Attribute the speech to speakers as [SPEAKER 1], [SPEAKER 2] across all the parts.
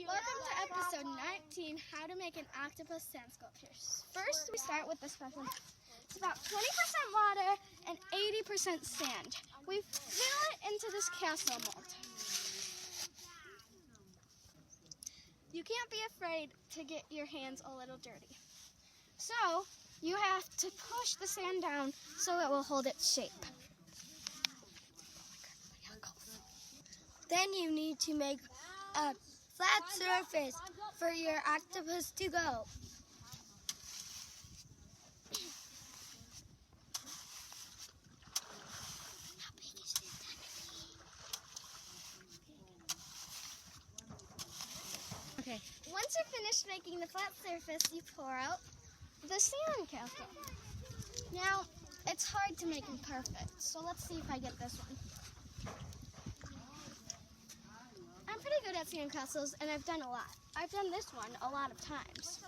[SPEAKER 1] Welcome to episode 19, how to make an octopus sand sculpture. First, we start with this special. It's about 20% water and 80% sand. We fill it into this castle mold. You can't be afraid to get your hands a little dirty. So, you have to push the sand down so it will hold its shape.
[SPEAKER 2] Then you need to make a flat surface for your octopus to go. How big is it going to be?
[SPEAKER 1] Okay. Once you're finished making the flat surface, you pour out the sand castle. Now, it's hard to make them perfect, so let's see if I get this one. I'm pretty good at sand castles, and I've done a lot. I've done this one a lot of times.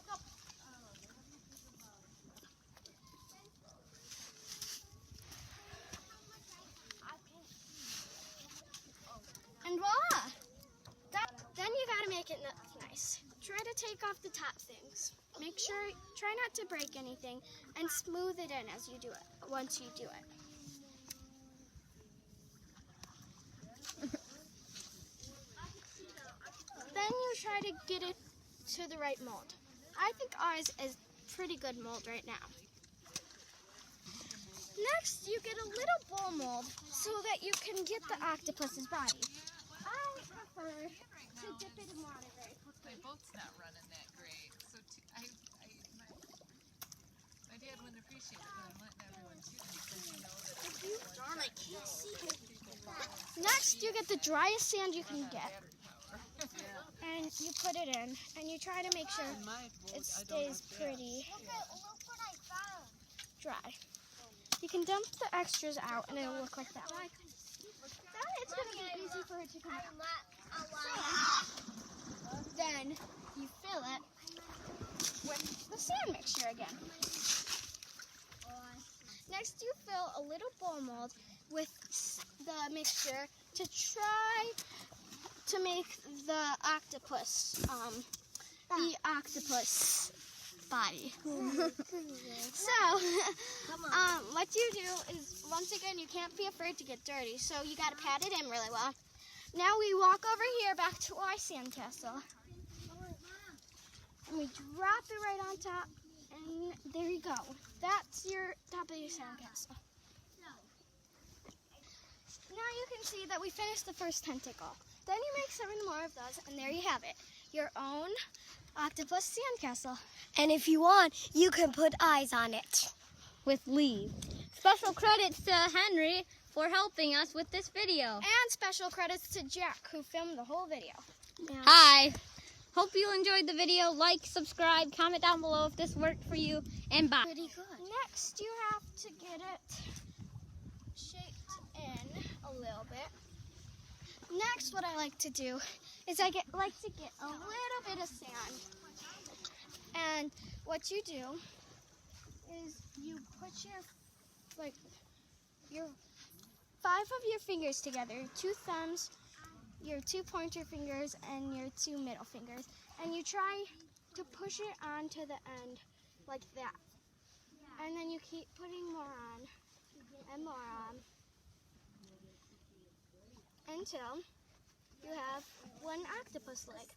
[SPEAKER 1] And voila! Then you gotta make it nice. Try to take off the top things. Make sure, try not to break anything, and smooth it in as you do it, once you do it. Then you try to get it to the right mold. I think ours is pretty good mold right now. Next, you get a little bowl mold so that you can get the octopus's body. I prefer to dip it in water very quickly.
[SPEAKER 3] My boat's not running that great, so my dad wouldn't appreciate it, but I'm letting everyone too because you know that
[SPEAKER 2] Darn, I can't see it.
[SPEAKER 1] Next, you get the driest sand you can get. And you put it in, and you try to make sure it stays pretty dry. You can dump the extras out, and it'll look like that. Then it's going to be easy for it to come out. So, then you fill it with the sand mixture again. Next, you fill a little bowl mold with the mixture to try to make the octopus body. So, what you do is, once again, you can't be afraid to get dirty, so you got to pat it in really well. Now we walk over here back to our sandcastle, and we drop it right on top, and there you go. That's your top of your sandcastle. Now you can see that we finished the first tentacle. Then you make 7 more of those, and there you have it, your own octopus sandcastle.
[SPEAKER 2] And if you want, you can put eyes on it.
[SPEAKER 4] With leaves. Special credits to Henry for helping us with this video.
[SPEAKER 1] And special credits to Jack, who filmed the whole video.
[SPEAKER 2] Yeah.
[SPEAKER 4] Hi. Hope you enjoyed the video. Like, subscribe, comment down below if this worked for you, and bye.
[SPEAKER 2] Pretty good.
[SPEAKER 1] Next, you have to get it shaped in a little bit. Next, what I like to do is like to get a little bit of sand. And what you do is you put your 5 of your fingers together, 2 thumbs, your 2 pointer fingers, and your 2 middle fingers. And you try to push it onto the end like that. And then you keep putting more on and more on until you have one octopus leg.